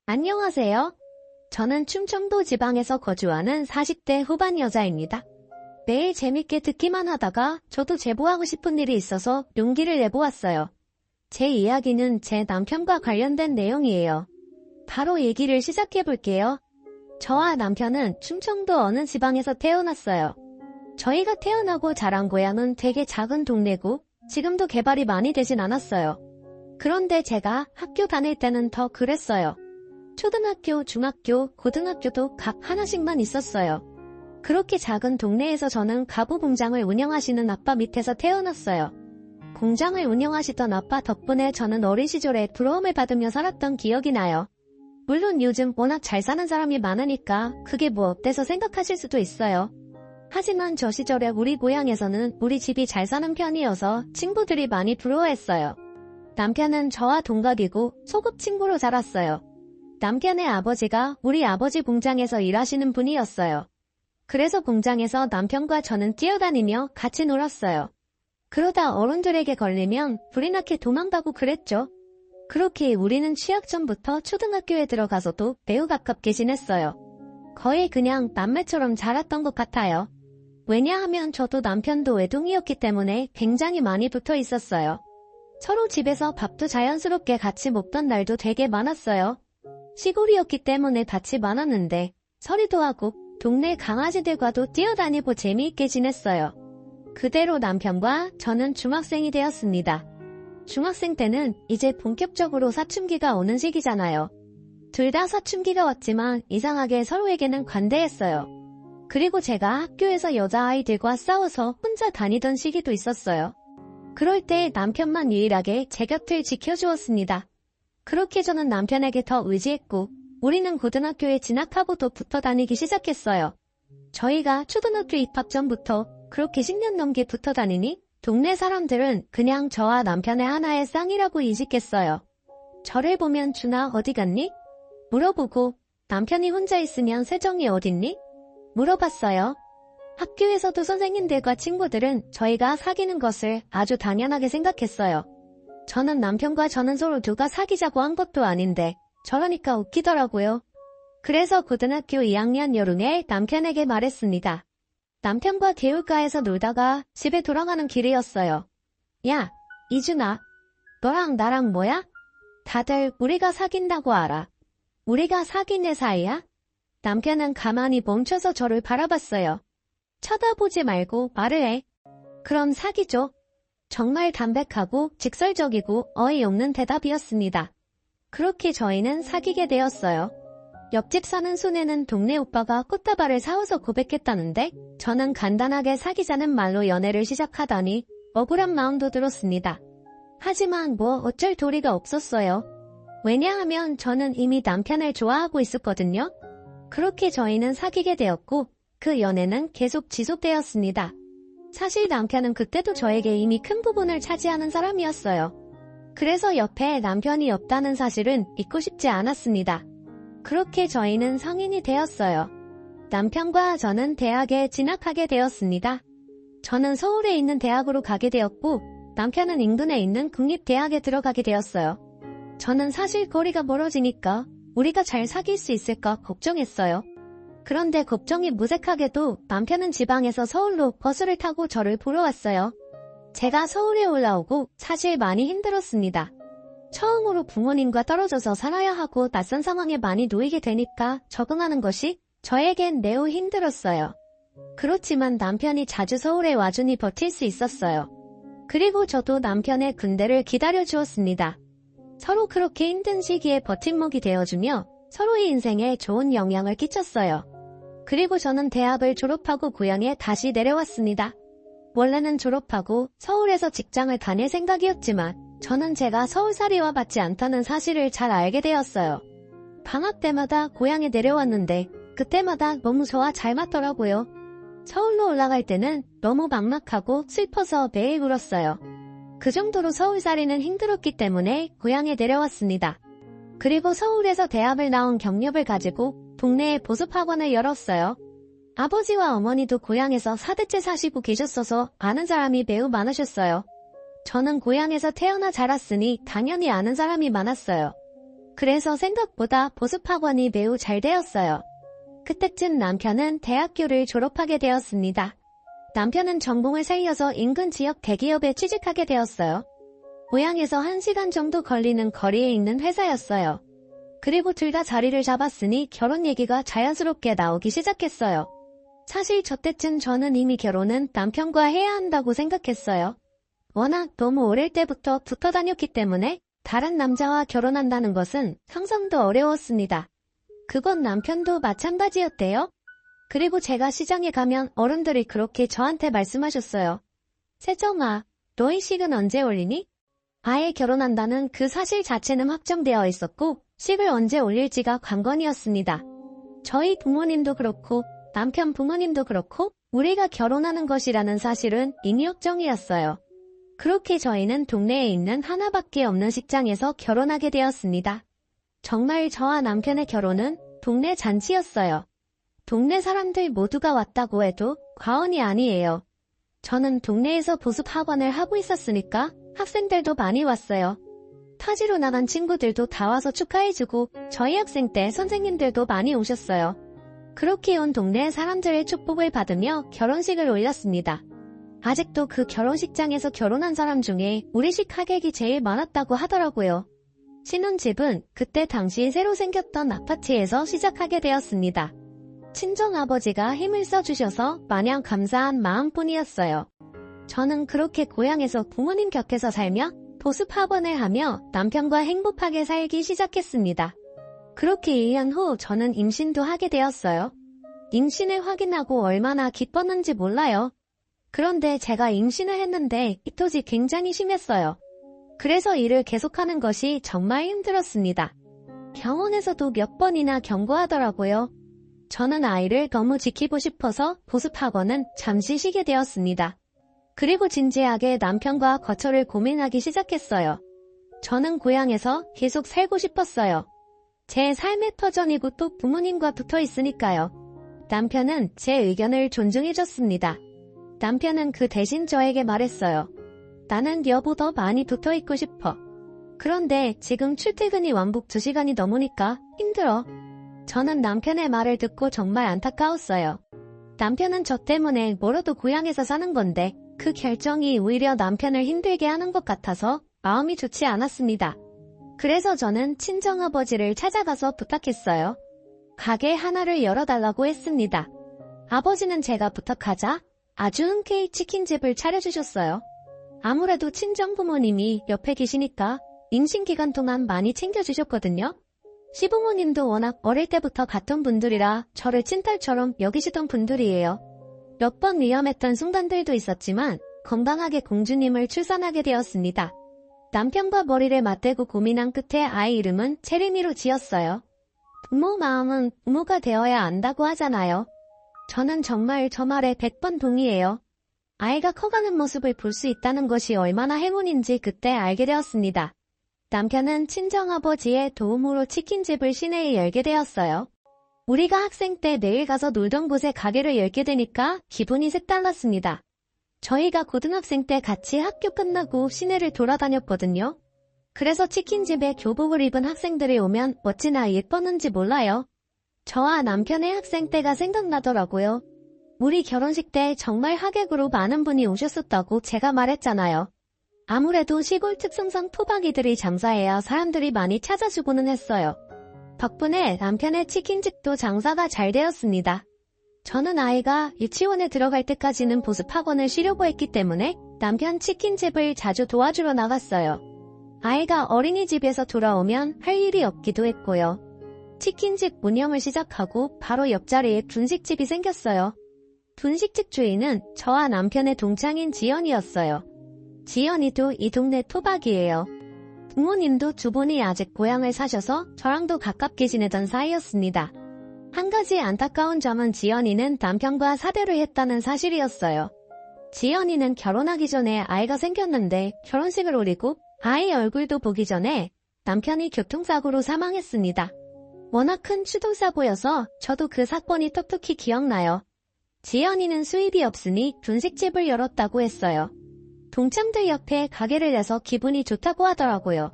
안녕하세요. 저는 충청도 지방에서 거주하는 40대 후반 여자입니다. 매일 재밌게 듣기만 하다가 저도 제보하고 싶은 일이 있어서 용기를 내보았어요. 제 이야기는 제 남편과 관련된 내용이에요. 바로 얘기를 시작해볼게요. 저와 남편은 충청도 어느 지방에서 태어났어요. 저희가 태어나고 자란 고향은 되게 작은 동네고 지금도 개발이 많이 되진 않았어요. 그런데 제가 학교 다닐 때는 더 그랬어요. 초등학교, 중학교, 고등학교도 각 하나씩만 있었어요. 그렇게 작은 동네에서 저는 가부 공장을 운영하시는 아빠 밑에서 태어났어요. 공장을 운영하시던 아빠 덕분에 저는 어린 시절에 부러움을 받으며 살았던 기억이 나요. 물론 요즘 워낙 잘 사는 사람이 많으니까 그게 뭐 어때서 생각하실 수도 있어요. 하지만 저 시절에 우리 고향에서는 우리 집이 잘 사는 편이어서 친구들이 많이 부러워했어요. 남편은 저와 동갑이고 소꿉친구로 자랐어요. 남편의 아버지가 우리 아버지 공장에서 일하시는 분이었어요. 그래서 공장에서 남편과 저는 뛰어다니며 같이 놀았어요. 그러다 어른들에게 걸리면 불이 나게 도망가고 그랬죠. 그렇게 우리는 취학 전부터 초등학교에 들어가서도 매우 가깝게 지냈어요. 거의 그냥 남매처럼 자랐던 것 같아요. 왜냐하면 저도 남편도 외동이었기 때문에 굉장히 많이 붙어 있었어요. 서로 집에서 밥도 자연스럽게 같이 먹던 날도 되게 많았어요. 시골이었기 때문에 밭이 많았는데 서리도 하고 동네 강아지들과도 뛰어다니고 재미있게 지냈어요. 그대로 남편과 저는 중학생이 되었습니다. 중학생 때는 이제 본격적으로 사춘기가 오는 시기잖아요. 둘 다 사춘기가 왔지만 이상하게 서로에게는 관대했어요. 그리고 제가 학교에서 여자아이들과 싸워서 혼자 다니던 시기도 있었어요. 그럴 때 남편만 유일하게 제 곁을 지켜주었습니다. 그렇게 저는 남편에게 더 의지했고 우리는 고등학교에 진학하고도 붙어 다니기 시작했어요. 저희가 초등학교 입학 전부터 그렇게 10년 넘게 붙어 다니니 동네 사람들은 그냥 저와 남편의 하나의 쌍이라고 인식했어요. 저를 보면 준아 어디 갔니? 물어보고 남편이 혼자 있으면 세정이 어딨니? 물어봤어요. 학교에서도 선생님들과 친구들은 저희가 사귀는 것을 아주 당연하게 생각했어요. 저는 서로 누가 사귀자고 한 것도 아닌데 저러니까 웃기더라고요. 그래서 고등학교 2학년 여름에 남편에게 말했습니다. 남편과 개울가에서 놀다가 집에 돌아가는 길이었어요. 야, 이준아, 너랑 나랑 뭐야? 다들 우리가 사귄다고 알아. 우리가 사귄 사이야? 남편은 가만히 멈춰서 저를 바라봤어요. 쳐다보지 말고 말을 해. 그럼 사귀죠. 정말 담백하고 직설적이고 어이없는 대답이었습니다. 그렇게 저희는 사귀게 되었어요. 옆집 사는 순애는 동네 오빠가 꽃다발을 사와서 고백했다는데 저는 간단하게 사귀자는 말로 연애를 시작하다니 억울한 마음도 들었습니다. 하지만 뭐 어쩔 도리가 없었어요. 왜냐하면 저는 이미 남편을 좋아하고 있었거든요. 그렇게 저희는 사귀게 되었고 그 연애는 계속 지속되었습니다. 사실 남편은 그때도 저에게 이미 큰 부분을 차지하는 사람이었어요. 그래서 옆에 남편이 없다는 사실은 잊고 싶지 않았습니다. 그렇게 저희는 성인이 되었어요. 남편과 저는 대학에 진학하게 되었습니다. 저는 서울에 있는 대학으로 가게 되었고 남편은 인근에 있는 국립대학에 들어가게 되었어요. 저는 사실 거리가 멀어지니까 우리가 잘 사귈 수 있을까 걱정했어요. 그런데 걱정이 무색하게도 남편은 지방에서 서울로 버스를 타고 저를 보러 왔어요. 제가 서울에 올라오고 사실 많이 힘들었습니다. 처음으로 부모님과 떨어져서 살아야 하고 낯선 상황에 많이 놓이게 되니까 적응하는 것이 저에겐 매우 힘들었어요. 그렇지만 남편이 자주 서울에 와주니 버틸 수 있었어요. 그리고 저도 남편의 군대를 기다려주었습니다. 서로 그렇게 힘든 시기에 버팀목이 되어주며 서로의 인생에 좋은 영향을 끼쳤어요. 그리고 저는 대학을 졸업하고 고향에 다시 내려왔습니다. 원래는 졸업하고 서울에서 직장을 다닐 생각이었지만 저는 제가 서울살이와 맞지 않다는 사실을 잘 알게 되었어요. 방학 때마다 고향에 내려왔는데 그때마다 너무 저와 잘 맞더라고요. 서울로 올라갈 때는 너무 막막하고 슬퍼서 매일 울었어요. 그 정도로 서울살이는 힘들었기 때문에 고향에 내려왔습니다. 그리고 서울에서 대학을 나온 경력을 가지고 동네에 보습학원을 열었어요. 아버지와 어머니도 고향에서 4대째 사시고 계셨어서 아는 사람이 매우 많으셨어요. 저는 고향에서 태어나 자랐으니 당연히 아는 사람이 많았어요. 그래서 생각보다 보습학원이 매우 잘 되었어요. 그때쯤 남편은 대학교를 졸업하게 되었습니다. 남편은 전공을 살려서 인근 지역 대기업에 취직하게 되었어요. 고향에서 1시간 정도 걸리는 거리에 있는 회사였어요. 그리고 둘 다 자리를 잡았으니 결혼 얘기가 자연스럽게 나오기 시작했어요. 사실 저 때쯤 저는 이미 결혼은 남편과 해야 한다고 생각했어요. 워낙 너무 어릴 때부터 붙어 다녔기 때문에 다른 남자와 결혼한다는 것은 상상도 어려웠습니다. 그건 남편도 마찬가지였대요. 그리고 제가 시장에 가면 어른들이 그렇게 저한테 말씀하셨어요. 세정아, 너희 식은 언제 올리니? 아예 결혼한다는 그 사실 자체는 확정되어 있었고 식을 언제 올릴지가 관건이었습니다. 저희 부모님도 그렇고 남편 부모님도 그렇고 우리가 결혼하는 것이라는 사실은 이미 확정이었어요. 그렇게 저희는 동네에 있는 하나밖에 없는 식장에서 결혼하게 되었습니다. 정말 저와 남편의 결혼은 동네 잔치였어요. 동네 사람들 모두가 왔다고 해도 과언이 아니에요. 저는 동네에서 보습학원을 하고 있었으니까 학생들도 많이 왔어요. 타지로 나간 친구들도 다 와서 축하해주고 저희 학생 때 선생님들도 많이 오셨어요. 그렇게 온 동네 사람들의 축복을 받으며 결혼식을 올렸습니다. 아직도 그 결혼식장에서 결혼한 사람 중에 우리식 하객이 제일 많았다고 하더라고요. 신혼집은 그때 당시 새로 생겼던 아파트에서 시작하게 되었습니다. 친정아버지가 힘을 써주셔서 마냥 감사한 마음뿐이었어요. 저는 그렇게 고향에서 부모님 곁에서 살며 보습학원을 하며 남편과 행복하게 살기 시작했습니다. 그렇게 1년 후 저는 임신도 하게 되었어요. 임신을 확인하고 얼마나 기뻤는지 몰라요. 그런데 제가 임신을 했는데 입덧이 굉장히 심했어요. 그래서 일을 계속하는 것이 정말 힘들었습니다. 병원에서도 몇 번이나 경고하더라고요. 저는 아이를 너무 지키고 싶어서 보습학원은 잠시 쉬게 되었습니다. 그리고 진지하게 남편과 거처를 고민하기 시작했어요. 저는 고향에서 계속 살고 싶었어요. 제 삶의 터전이고 또 부모님과 붙어 있으니까요. 남편은 제 의견을 존중해줬습니다. 남편은 그 대신 저에게 말했어요. 나는 여보 더 많이 붙어 있고 싶어. 그런데 지금 출퇴근이 왕복 2시간이 넘으니까 힘들어. 저는 남편의 말을 듣고 정말 안타까웠어요. 남편은 저 때문에 뭐라도 고향에서 사는 건데 그 결정이 오히려 남편을 힘들게 하는 것 같아서 마음이 좋지 않았습니다. 그래서 저는 친정아버지를 찾아가서 부탁했어요. 가게 하나를 열어달라고 했습니다. 아버지는 제가 부탁하자 아주 흔쾌히 치킨집을 차려주셨어요. 아무래도 친정부모님이 옆에 계시니까 임신 기간 동안 많이 챙겨주셨거든요. 시부모님도 워낙 어릴 때부터 같은 분들이라 저를 친딸처럼 여기시던 분들이에요. 몇 번 위험했던 순간들도 있었지만 건강하게 공주님을 출산하게 되었습니다. 남편과 머리를 맞대고 고민한 끝에 아이 이름은 체리미로 지었어요. 부모 마음은 부모가 되어야 안다고 하잖아요. 저는 정말 저 말에 100번 동의해요. 아이가 커가는 모습을 볼 수 있다는 것이 얼마나 행운인지 그때 알게 되었습니다. 남편은 친정아버지의 도움으로 치킨집을 시내에 열게 되었어요. 우리가 학생 때 매일 가서 놀던 곳에 가게를 열게 되니까 기분이 색달랐습니다. 저희가 고등학생 때 같이 학교 끝나고 시내를 돌아다녔거든요. 그래서 치킨집에 교복을 입은 학생들이 오면 어찌나 예뻤는지 몰라요. 저와 남편의 학생 때가 생각나더라고요. 우리 결혼식 때 정말 하객으로 많은 분이 오셨었다고 제가 말했잖아요. 아무래도 시골 특성상 토박이들이 장사해야 사람들이 많이 찾아주고는 했어요. 덕분에 남편의 치킨집도 장사가 잘 되었습니다. 저는 아이가 유치원에 들어갈 때까지는 보습학원을 쉬려고 했기 때문에 남편 치킨집을 자주 도와주러 나갔어요. 아이가 어린이집에서 돌아오면 할 일이 없기도 했고요. 치킨집 운영을 시작하고 바로 옆자리에 분식집이 생겼어요. 분식집 주인은 저와 남편의 동창인 지연이었어요. 지연이도 이 동네 토박이에요. 부모님도 두 분이 아직 고향을 사셔서 저랑도 가깝게 지내던 사이였습니다. 한 가지 안타까운 점은 지연이는 남편과 사대를 했다는 사실이었어요. 지연이는 결혼하기 전에 아이가 생겼는데 결혼식을 올리고 아이 얼굴도 보기 전에 남편이 교통사고로 사망했습니다. 워낙 큰 추돌사고여서 저도 그 사건이 톡톡히 기억나요. 지연이는 수입이 없으니 분식집을 열었다고 했어요. 동창들 옆에 가게를 내서 기분이 좋다고 하더라고요.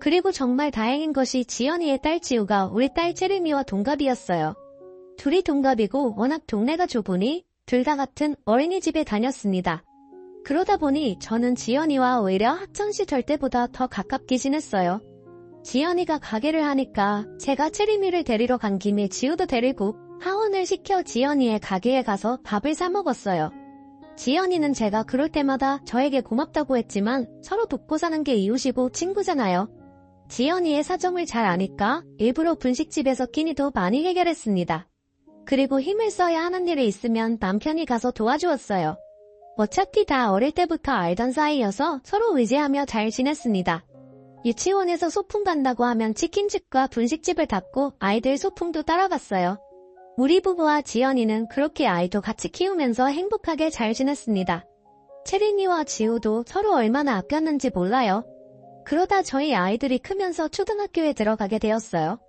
그리고 정말 다행인 것이 지연이의 딸 지우가 우리 딸 채림이와 동갑이었어요. 둘이 동갑이고 워낙 동네가 좁으니 둘 다 같은 어린이집에 다녔습니다. 그러다 보니 저는 지연이와 오히려 학창시절 때보다 더 가깝게 지냈어요. 지연이가 가게를 하니까 제가 채림이를 데리러 간 김에 지우도 데리고 하원을 시켜 지연이의 가게에 가서 밥을 사 먹었어요. 지연이는 제가 그럴 때마다 저에게 고맙다고 했지만 서로 돕고 사는 게 이웃이고 친구잖아요. 지연이의 사정을 잘 아니까 일부러 분식집에서 끼니도 많이 해결했습니다. 그리고 힘을 써야 하는 일이 있으면 남편이 가서 도와주었어요. 어차피 다 어릴 때부터 알던 사이여서 서로 의지하며 잘 지냈습니다. 유치원에서 소풍 간다고 하면 치킨집과 분식집을 닫고 아이들 소풍도 따라갔어요. 우리 부부와 지연이는 그렇게 아이도 같이 키우면서 행복하게 잘 지냈습니다. 채린이와 지우도 서로 얼마나 아꼈는지 몰라요. 그러다 저희 아이들이 크면서 초등학교에 들어가게 되었어요.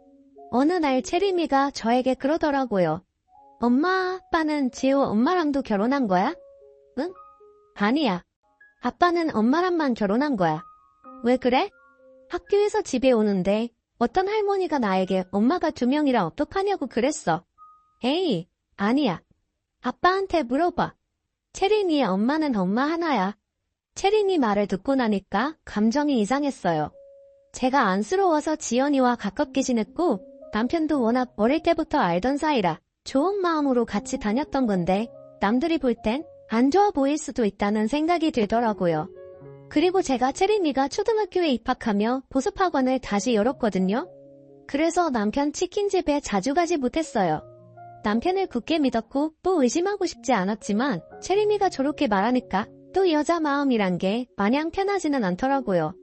어느 날 채림이가 저에게 그러더라고요. 엄마, 아빠는 지우 엄마랑도 결혼한 거야? 응? 아니야. 아빠는 엄마랑만 결혼한 거야. 왜 그래? 학교에서 집에 오는데 어떤 할머니가 나에게 엄마가 2명이라 어떡하냐고 그랬어. 에이, 아니야. 아빠한테 물어봐. 채린이의 엄마는 엄마 하나야. 채린이 말을 듣고 나니까 감정이 이상했어요. 제가 안쓰러워서 지연이와 가깝게 지냈고 남편도 워낙 어릴 때부터 알던 사이라 좋은 마음으로 같이 다녔던 건데 남들이 볼 땐 안 좋아 보일 수도 있다는 생각이 들더라고요. 그리고 제가 채린이가 초등학교에 입학하며 보습학원을 다시 열었거든요. 그래서 남편 치킨집에 자주 가지 못했어요. 남편을 굳게 믿었고 또 의심하고 싶지 않았지만 채림이가 저렇게 말하니까 또 여자 마음이란 게 마냥 편하지는 않더라고요.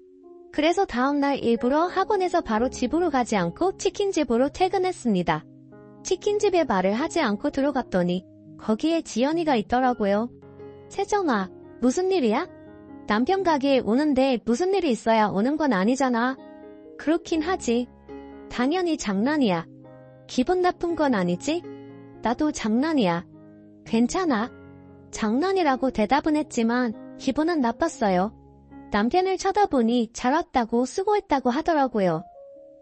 그래서 다음날 일부러 학원에서 바로 집으로 가지 않고 치킨집으로 퇴근했습니다. 치킨집에 말을 하지 않고 들어갔더니 거기에 지연이가 있더라고요. 세정아, 무슨 일이야? 남편 가게에 오는데 무슨 일이 있어야 오는 건 아니잖아. 그렇긴 하지. 당연히 장난이야. 기분 나쁜 건 아니지? 나도 장난이야. 괜찮아. 장난이라고 대답은 했지만 기분은 나빴어요. 남편을 쳐다보니 잘 왔다고 수고했다고 하더라고요.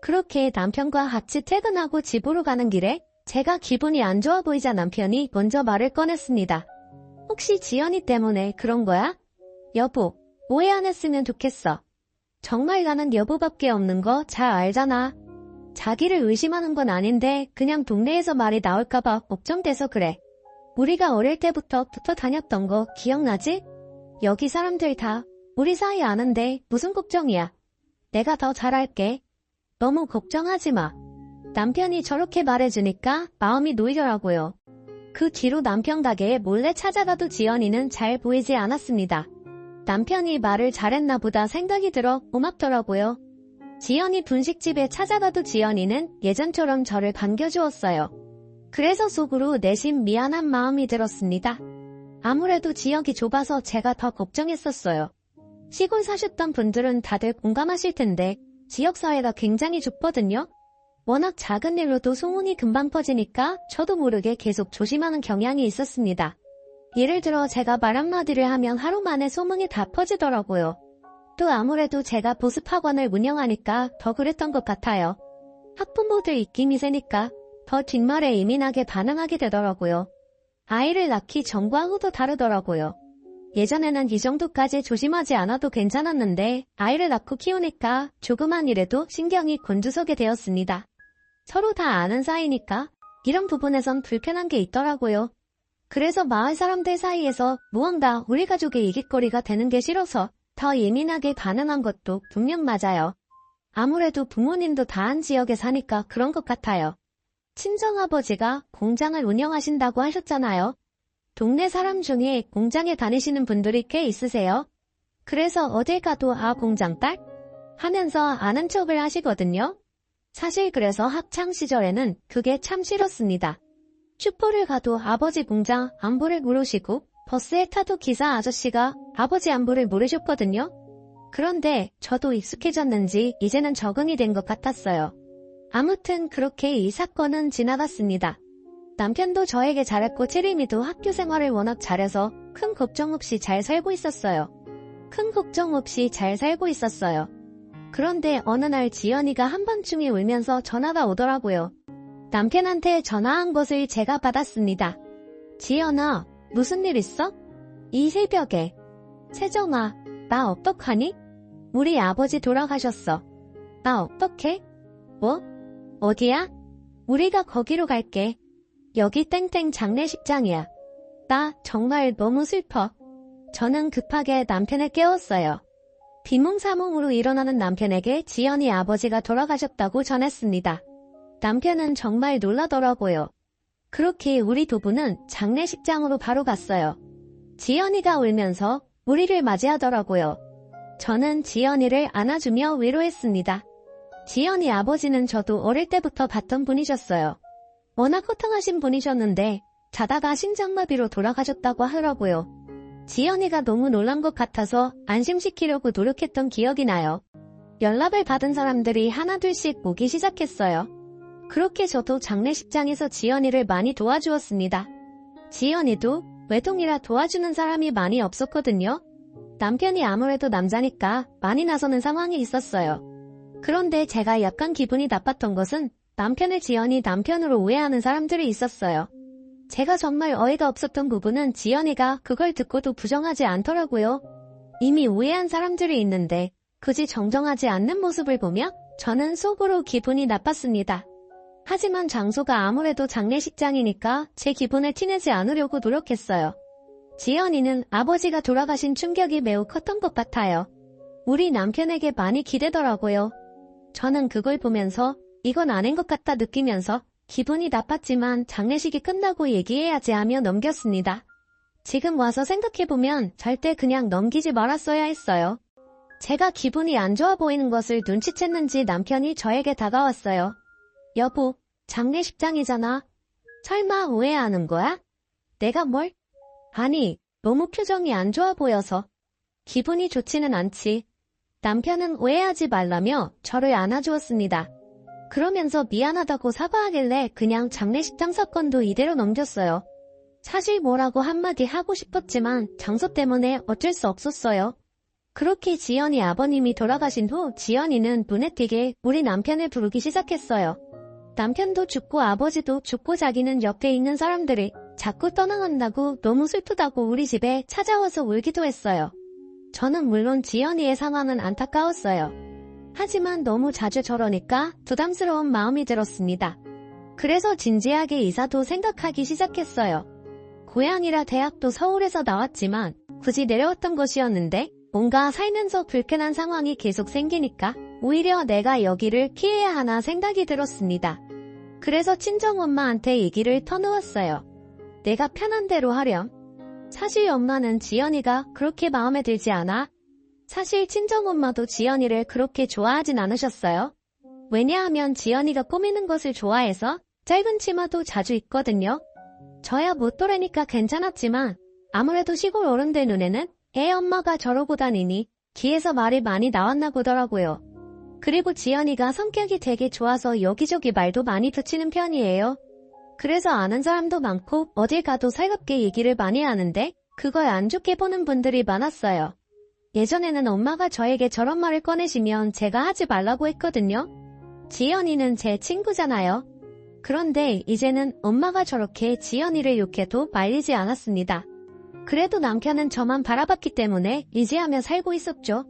그렇게 남편과 같이 퇴근하고 집으로 가는 길에 제가 기분이 안 좋아 보이자 남편이 먼저 말을 꺼냈습니다. 혹시 지연이 때문에 그런 거야? 여보, 오해 안 했으면 좋겠어. 정말 나는 여보밖에 없는 거 잘 알잖아. 자기를 의심하는 건 아닌데 그냥 동네에서 말이 나올까봐 걱정돼서 그래. 우리가 어릴 때부터 붙어 다녔던 거 기억나지? 여기 사람들 다 우리 사이 아는데 무슨 걱정이야. 내가 더 잘할게. 너무 걱정하지 마. 남편이 저렇게 말해주니까 마음이 놓이더라고요. 그 뒤로 남편 가게에 몰래 찾아가도 지연이는 잘 보이지 않았습니다. 남편이 말을 잘했나 보다 생각이 들어 고맙더라고요. 지연이 분식집에 찾아가도 지연이는 예전처럼 저를 반겨주었어요. 그래서 속으로 내심 미안한 마음이 들었습니다. 아무래도 지역이 좁아서 제가 더 걱정했었어요. 시골 사셨던 분들은 다들 공감하실 텐데 지역사회가 굉장히 좁거든요. 워낙 작은 일로도 소문이 금방 퍼지니까 저도 모르게 계속 조심하는 경향이 있었습니다. 예를 들어 제가 말 한마디를 하면 하루 만에 소문이 다 퍼지더라고요. 또 아무래도 제가 보습학원을 운영하니까 더 그랬던 것 같아요. 학부모들 입김이 세니까 더 뒷말에 예민하게 반응하게 되더라고요. 아이를 낳기 전과 후도 다르더라고요. 예전에는 이 정도까지 조심하지 않아도 괜찮았는데 아이를 낳고 키우니까 조그만 일에도 신경이 곤두서게 되었습니다. 서로 다 아는 사이니까 이런 부분에선 불편한 게 있더라고요. 그래서 마을 사람들 사이에서 무언가 우리 가족의 이깃거리가 되는 게 싫어서 더 예민하게 반응한 것도 분명 맞아요. 아무래도 부모님도 다한 지역에 사니까 그런 것 같아요. 친정아버지가 공장을 운영하신다고 하셨잖아요. 동네 사람 중에 공장에 다니시는 분들이 꽤 있으세요. 그래서 어딜 가도 아 공장 딸? 하면서 아는 척을 하시거든요. 사실 그래서 학창시절에는 그게 참 싫었습니다. 슈퍼를 가도 아버지 공장 안부를 물으시고 버스에 타도 기사 아저씨가 아버지 안부를 물으셨거든요. 그런데 저도 익숙해졌는지 이제는 적응이 된 것 같았어요. 아무튼 그렇게 이 사건은 지나갔습니다. 남편도 저에게 잘했고 채림이도 학교 생활을 워낙 잘해서 큰 걱정 없이 잘 살고 있었어요. 그런데 어느 날 지연이가 한밤중에 울면서 전화가 오더라고요. 남편한테 전화한 것을 제가 받았습니다. 지연아, 무슨 일 있어? 이 새벽에. 세정아, 나 어떡하니? 우리 아버지 돌아가셨어. 나 어떡해? 뭐? 어디야? 우리가 거기로 갈게. 여기 땡땡 장례식장이야. 나 정말 너무 슬퍼. 저는 급하게 남편을 깨웠어요. 비몽사몽으로 일어나는 남편에게 지연이 아버지가 돌아가셨다고 전했습니다. 남편은 정말 놀라더라고요. 그렇게 우리 부부는 장례식장으로 바로 갔어요. 지연이가 울면서 우리를 맞이하더라고요. 저는 지연이를 안아주며 위로했습니다. 지연이 아버지는 저도 어릴 때부터 봤던 분이셨어요. 워낙 호탕하신 분이셨는데 자다가 심장마비로 돌아가셨다고 하더라고요. 지연이가 너무 놀란 것 같아서 안심시키려고 노력했던 기억이 나요. 연락을 받은 사람들이 하나둘씩 오기 시작했어요. 그렇게 저도 장례식장에서 지연이를 많이 도와주었습니다. 지연이도 외동이라 도와주는 사람이 많이 없었거든요. 남편이 아무래도 남자니까 많이 나서는 상황이 있었어요. 그런데 제가 약간 기분이 나빴던 것은 남편을 지연이 남편으로 오해하는 사람들이 있었어요. 제가 정말 어이가 없었던 부분은 지연이가 그걸 듣고도 부정하지 않더라고요. 이미 오해한 사람들이 있는데 굳이 정정하지 않는 모습을 보며 저는 속으로 기분이 나빴습니다. 하지만 장소가 아무래도 장례식장이니까 제 기분을 티내지 않으려고 노력했어요. 지연이는 아버지가 돌아가신 충격이 매우 컸던 것 같아요. 우리 남편에게 많이 기대더라고요. 저는 그걸 보면서 이건 아닌 것 같다 느끼면서 기분이 나빴지만 장례식이 끝나고 얘기해야지 하며 넘겼습니다. 지금 와서 생각해보면 절대 그냥 넘기지 말았어야 했어요. 제가 기분이 안 좋아 보이는 것을 눈치챘는지 남편이 저에게 다가왔어요. 여보, 장례식장이잖아. 설마 오해하는 거야? 내가 뭘? 아니, 너무 표정이 안 좋아 보여서. 기분이 좋지는 않지. 남편은 오해하지 말라며 저를 안아주었습니다. 그러면서 미안하다고 사과하길래 그냥 장례식장 사건도 이대로 넘겼어요. 사실 뭐라고 한마디 하고 싶었지만 장소 때문에 어쩔 수 없었어요. 그렇게 지연이 아버님이 돌아가신 후 지연이는 눈에 띄게 우리 남편을 부르기 시작했어요. 남편도 죽고 아버지도 죽고 자기는 옆에 있는 사람들이 자꾸 떠나간다고 너무 슬프다고 우리 집에 찾아와서 울기도 했어요. 저는 물론 지연이의 상황은 안타까웠어요. 하지만 너무 자주 저러니까 부담스러운 마음이 들었습니다. 그래서 진지하게 이사도 생각하기 시작했어요. 고향이라 대학도 서울에서 나왔지만 굳이 내려왔던 것이었는데 뭔가 살면서 불편한 상황이 계속 생기니까 오히려 내가 여기를 피해야 하나 생각이 들었습니다. 그래서 친정엄마한테 얘기를 터놓았어요. 내가 편한 대로 하렴. 사실 엄마는 지연이가 그렇게 마음에 들지 않아. 사실 친정엄마도 지연이를 그렇게 좋아하진 않으셨어요. 왜냐하면 지연이가 꾸미는 것을 좋아해서 짧은 치마도 자주 입거든요. 저야 못도래니까 괜찮았지만 아무래도 시골 어른들 눈에는 애 엄마가 저러고 다니니 귀에서 말이 많이 나왔나 보더라고요. 그리고 지연이가 성격이 되게 좋아서 여기저기 말도 많이 붙이는 편이에요. 그래서 아는 사람도 많고 어딜 가도 살갑게 얘기를 많이 하는데 그걸 안 좋게 보는 분들이 많았어요. 예전에는 엄마가 저에게 저런 말을 꺼내시면 제가 하지 말라고 했거든요. 지연이는 제 친구잖아요. 그런데 이제는 엄마가 저렇게 지연이를 욕해도 말리지 않았습니다. 그래도 남편은 저만 바라봤기 때문에 의지하며 살고 있었죠.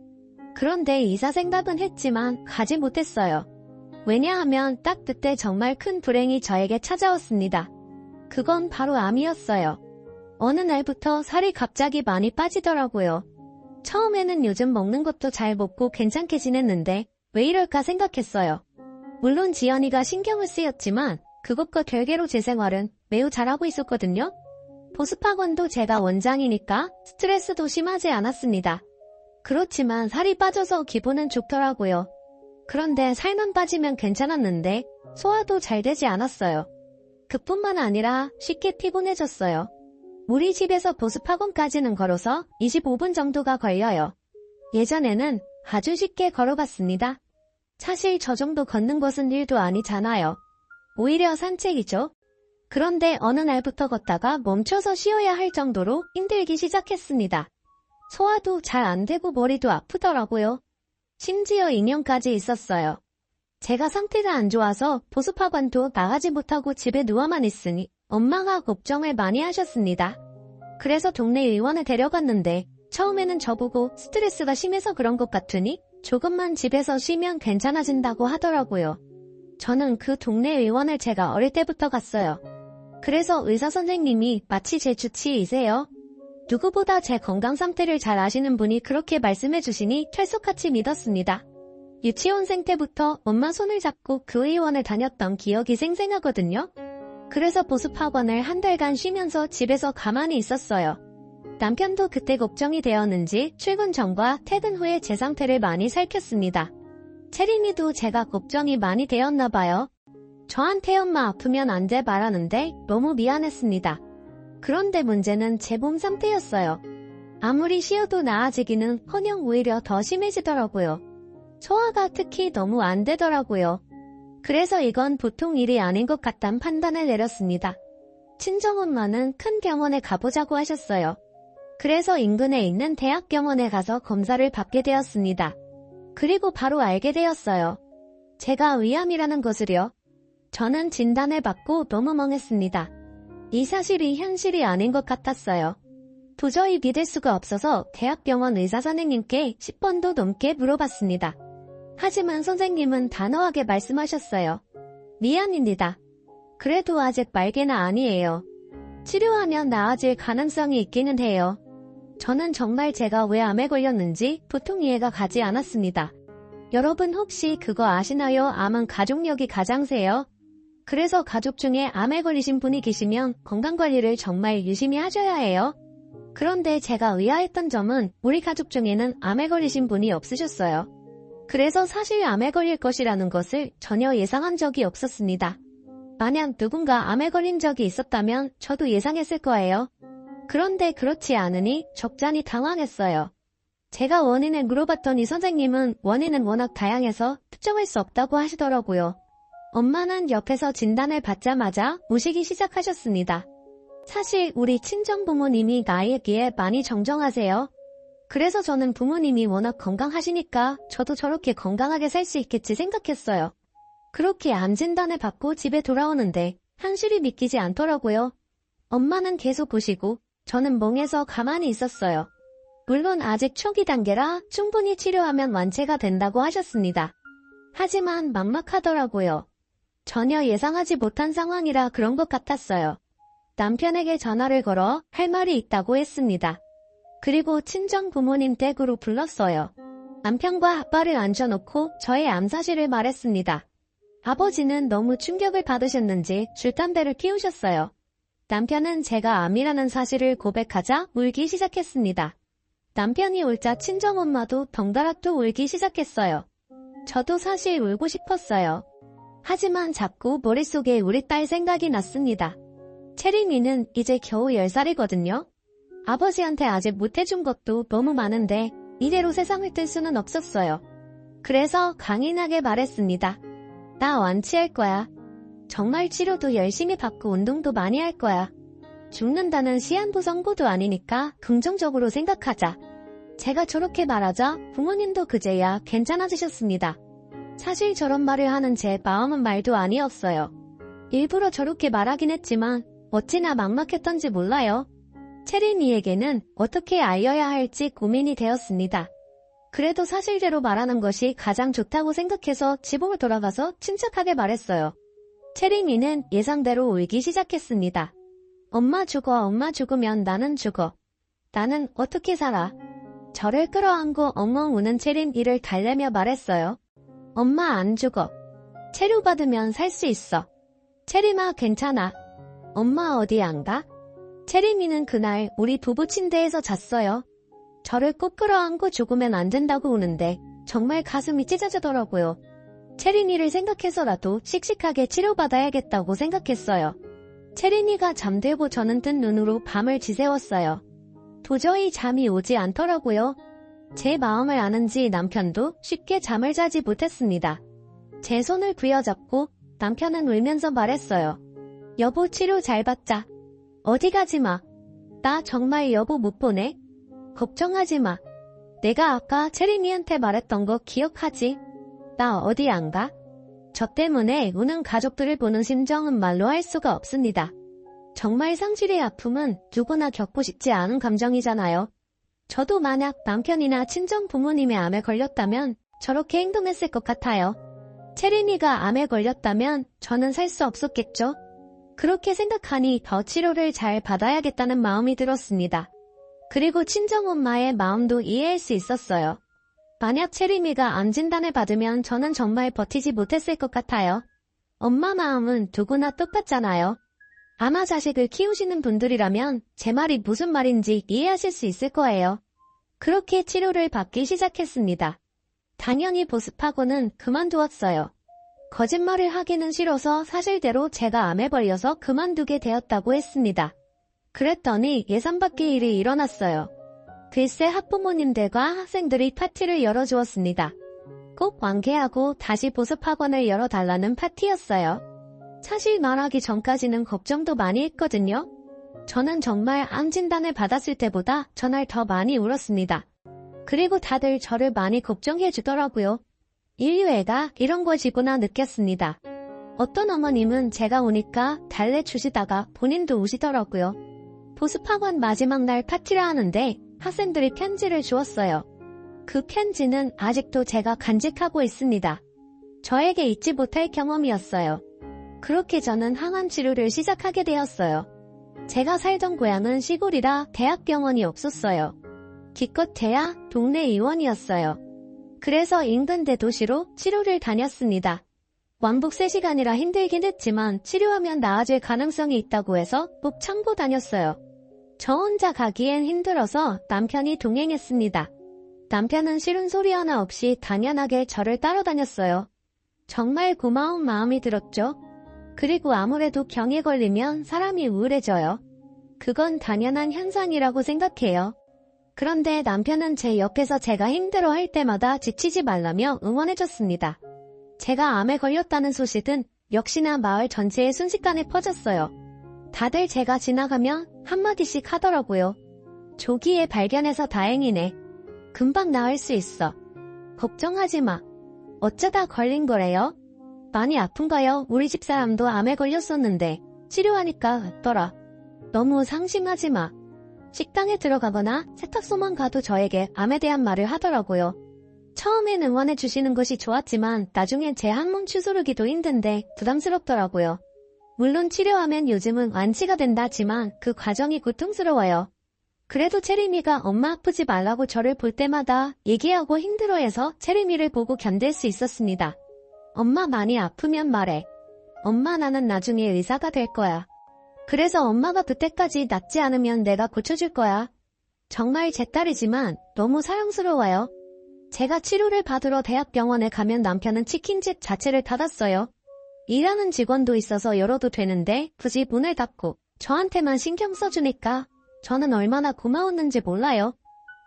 그런데 이사 생각은 했지만 가지 못했어요. 왜냐하면 딱 그때 정말 큰 불행이 저에게 찾아왔습니다. 그건 바로 암이었어요. 어느 날부터 살이 갑자기 많이 빠지더라고요. 처음에는 요즘 먹는 것도 잘 먹고 괜찮게 지냈는데 왜 이럴까 생각했어요. 물론 지연이가 신경을 쓰였지만 그것과 별개로 제 생활은 매우 잘하고 있었거든요. 보습학원도 제가 원장이니까 스트레스도 심하지 않았습니다. 그렇지만 살이 빠져서 기분은 좋더라고요. 그런데 살만 빠지면 괜찮았는데 소화도 잘 되지 않았어요. 그뿐만 아니라 쉽게 피곤해졌어요. 우리 집에서 보습학원까지는 걸어서 25분 정도가 걸려요. 예전에는 아주 쉽게 걸어갔습니다. 사실 저 정도 걷는 것은 일도 아니잖아요. 오히려 산책이죠. 그런데 어느 날부터 걷다가 멈춰서 쉬어야 할 정도로 힘들기 시작했습니다. 소화도 잘 안 되고 머리도 아프더라고요. 심지어 인형까지 있었어요. 제가 상태가 안 좋아서 보습학원도 나가지 못하고 집에 누워만 있으니 엄마가 걱정을 많이 하셨습니다. 그래서 동네 의원에 데려갔는데 처음에는 저보고 스트레스가 심해서 그런 것 같으니 조금만 집에서 쉬면 괜찮아진다고 하더라고요. 저는 그 동네 의원을 제가 어릴 때부터 갔어요. 그래서 의사 선생님이 마치 제 주치의이세요. 누구보다 제 건강 상태를 잘 아시는 분이 그렇게 말씀해 주시니 철석같이 믿었습니다. 유치원생 때부터 엄마 손을 잡고 그 의원을 다녔던 기억이 생생하거든요. 그래서 보습학원을 한 달간 쉬면서 집에서 가만히 있었어요. 남편도 그때 걱정이 되었는지 출근 전과 퇴근 후에 제 상태를 많이 살폈습니다. 채린이도 제가 걱정이 많이 되었나 봐요. 저한테 엄마 아프면 안 돼 말하는데 너무 미안했습니다. 그런데 문제는 제 몸 상태였어요. 아무리 쉬어도 나아지기는 커녕 오히려 더 심해지더라고요. 소화가 특히 너무 안 되더라고요. 그래서 이건 보통 일이 아닌 것 같다는 판단을 내렸습니다. 친정엄마는 큰 병원에 가보자고 하셨어요. 그래서 인근에 있는 대학병원에 가서 검사를 받게 되었습니다. 그리고 바로 알게 되었어요. 제가 위암이라는 것을요. 저는 진단을 받고 너무 멍했습니다. 이 사실이 현실이 아닌 것 같았어요. 도저히 믿을 수가 없어서 대학병원 의사 선생님께 10번도 넘게 물어봤습니다. 하지만 선생님은 단호하게 말씀하셨어요. 미안입니다. 그래도 아직 말기는 아니에요. 치료하면 나아질 가능성이 있기는 해요. 저는 정말 제가 왜 암에 걸렸는지 보통 이해가 가지 않았습니다. 여러분 혹시 그거 아시나요? 암은 가족력이 가장 세요. 그래서 가족 중에 암에 걸리신 분이 계시면 건강관리를 정말 유심히 하셔야 해요. 그런데 제가 의아했던 점은 우리 가족 중에는 암에 걸리신 분이 없으셨어요. 그래서 사실 암에 걸릴 것이라는 것을 전혀 예상한 적이 없었습니다. 만약 누군가 암에 걸린 적이 있었다면 저도 예상했을 거예요. 그런데 그렇지 않으니 적잖이 당황했어요. 제가 원인을 물어봤더니 선생님은 원인은 워낙 다양해서 특정할 수 없다고 하시더라고요. 엄마는 옆에서 진단을 받자마자 우시기 시작하셨습니다. 사실 우리 친정부모님이 나이에 많이 정정하세요. 그래서 저는 부모님이 워낙 건강하시니까 저도 저렇게 건강하게 살 수 있겠지 생각했어요. 그렇게 암 진단을 받고 집에 돌아오는데 현실이 믿기지 않더라고요. 엄마는 계속 보시고 저는 멍해서 가만히 있었어요. 물론 아직 초기 단계라 충분히 치료하면 완치가 된다고 하셨습니다. 하지만 막막하더라고요. 전혀 예상하지 못한 상황이라 그런 것 같았어요. 남편에게 전화를 걸어 할 말이 있다고 했습니다. 그리고 친정 부모님 댁으로 불렀어요. 남편과 아빠를 앉혀놓고 저의 암 사실을 말했습니다. 아버지는 너무 충격을 받으셨는지 줄담배를 피우셨어요. 남편은 제가 암이라는 사실을 고백하자 울기 시작했습니다. 남편이 울자 친정엄마도 덩달아 또 울기 시작했어요. 저도 사실 울고 싶었어요. 하지만 자꾸 머릿속에 우리 딸 생각이 났습니다. 채린이는 이제 겨우 10살이거든요. 아버지한테 아직 못해준 것도 너무 많은데 이대로 세상을 뜰 수는 없었어요. 그래서 강인하게 말했습니다. 나 완치할 거야. 정말 치료도 열심히 받고 운동도 많이 할 거야. 죽는다는 시한부 선고도 아니니까 긍정적으로 생각하자. 제가 저렇게 말하자 부모님도 그제야 괜찮아지셨습니다. 사실 저런 말을 하는 제 마음은 말도 아니었어요. 일부러 저렇게 말하긴 했지만 어찌나 막막했던지 몰라요. 채린이에게는 어떻게 알려야 할지 고민이 되었습니다. 그래도 사실대로 말하는 것이 가장 좋다고 생각해서 집으로 돌아가서 침착하게 말했어요. 채린이는 예상대로 울기 시작했습니다. 엄마 죽어, 엄마 죽으면 나는 죽어. 나는 어떻게 살아? 저를 끌어안고 엉엉 우는 채린이를 달래며 말했어요. 엄마 안 죽어. 치료받으면 살 수 있어. 채림아 괜찮아. 엄마 어디 안 가? 채림이는 그날 우리 부부 침대에서 잤어요. 저를 꼭 끌어안고 죽으면 안 된다고 우는데 정말 가슴이 찢어지더라고요. 채린이를 생각해서라도 씩씩하게 치료받아야겠다고 생각했어요. 채린이가 잠들고 저는 뜬 눈으로 밤을 지새웠어요. 도저히 잠이 오지 않더라고요. 제 마음을 아는지 남편도 쉽게 잠을 자지 못했습니다. 제 손을 부여잡고 남편은 울면서 말했어요. 여보 치료 잘 받자. 어디 가지 마. 나 정말 여보 못 보내. 걱정하지 마. 내가 아까 체린이한테 말했던 거 기억하지? 나 어디 안 가? 저 때문에 우는 가족들을 보는 심정은 말로 할 수가 없습니다. 정말 상실의 아픔은 누구나 겪고 싶지 않은 감정이잖아요. 저도 만약 남편이나 친정 부모님의 암에 걸렸다면 저렇게 행동했을 것 같아요. 체린이가 암에 걸렸다면 저는 살 수 없었겠죠? 그렇게 생각하니 더 치료를 잘 받아야겠다는 마음이 들었습니다. 그리고 친정엄마의 마음도 이해할 수 있었어요. 만약 체린이가 암 진단을 받으면 저는 정말 버티지 못했을 것 같아요. 엄마 마음은 누구나 똑같잖아요. 아마 자식을 키우시는 분들이라면 제 말이 무슨 말인지 이해하실 수 있을 거예요. 그렇게 치료를 받기 시작했습니다. 당연히 보습하고는 그만두었어요. 거짓말을 하기는 싫어서 사실대로 제가 암에 걸려서 그만두게 되었다고 했습니다. 그랬더니 예상 밖의 일이 일어났어요. 글쎄 학부모님들과 학생들이 파티를 열어주었습니다. 꼭 완쾌하고 다시 보습학원을 열어달라는 파티였어요. 사실 말하기 전까지는 걱정도 많이 했거든요. 저는 정말 암 진단을 받았을 때보다 전날 더 많이 울었습니다. 그리고 다들 저를 많이 걱정해 주더라고요. 인류애가 이런 것이구나 느꼈습니다. 어떤 어머님은 제가 우니까 달래주시다가 본인도 우시더라고요. 보습학원 마지막 날 파티를 하는데 학생들이 편지를 주었어요. 그 편지는 아직도 제가 간직하고 있습니다. 저에게 잊지 못할 경험이었어요. 그렇게 저는 항암 치료를 시작하게 되었어요. 제가 살던 고향은 시골이라 대학병원이 없었어요. 기껏해야 동네 의원이었어요. 그래서 인근 대도시로 치료를 다녔습니다. 왕복 3시간이라 힘들긴 했지만 치료하면 나아질 가능성이 있다고 해서 꼭 참고 다녔어요. 저 혼자 가기엔 힘들어서 남편이 동행했습니다. 남편은 싫은 소리 하나 없이 당연하게 저를 따라다녔어요. 정말 고마운 마음이 들었죠. 그리고 아무래도 병에 걸리면 사람이 우울해져요. 그건 당연한 현상이라고 생각해요. 그런데 남편은 제 옆에서 제가 힘들어할 때마다 지치지 말라며 응원해줬습니다. 제가 암에 걸렸다는 소식은 역시나 마을 전체에 순식간에 퍼졌어요. 다들 제가 지나가면 한마디씩 하더라고요. 조기에 발견해서 다행이네. 금방 나을 수 있어. 걱정하지 마. 어쩌다 걸린 거래요? 많이 아픈가요? 우리 집사람도 암에 걸렸었는데 치료하니까 낫더라. 너무 상심하지 마. 식당에 들어가거나 세탁소만 가도 저에게 암에 대한 말을 하더라고요. 처음엔 응원해주시는 것이 좋았지만 나중엔 제 항문 추스르기도 힘든데 부담스럽더라고요. 물론 치료하면 요즘은 완치가 된다지만 그 과정이 고통스러워요. 그래도 체리미가 엄마 아프지 말라고 저를 볼 때마다 얘기하고 힘들어해서 체리미를 보고 견딜 수 있었습니다. 엄마 많이 아프면 말해. 엄마 나는 나중에 의사가 될 거야. 그래서 엄마가 그때까지 낫지 않으면 내가 고쳐줄 거야. 정말 제 딸이지만 너무 사랑스러워요. 제가 치료를 받으러 대학병원에 가면 남편은 치킨집 자체를 닫았어요. 일하는 직원도 있어서 열어도 되는데 굳이 문을 닫고 저한테만 신경 써주니까 저는 얼마나 고마웠는지 몰라요.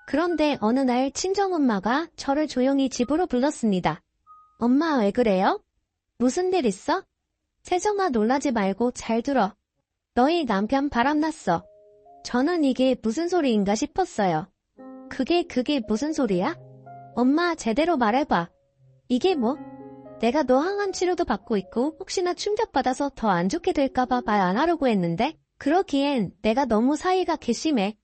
그런데 어느 날 친정엄마가 저를 조용히 집으로 불렀습니다. 엄마 왜 그래요? 무슨 일 있어? 세정아 놀라지 말고 잘 들어. 너희 남편 바람났어. 저는 이게 무슨 소리인가 싶었어요. 그게 무슨 소리야? 엄마 제대로 말해봐. 이게 뭐? 내가 너 항암 치료도 받고 있고 혹시나 충격받아서 더 안 좋게 될까봐 말 안 하려고 했는데 그러기엔 내가 너무 사이가 괘씸해.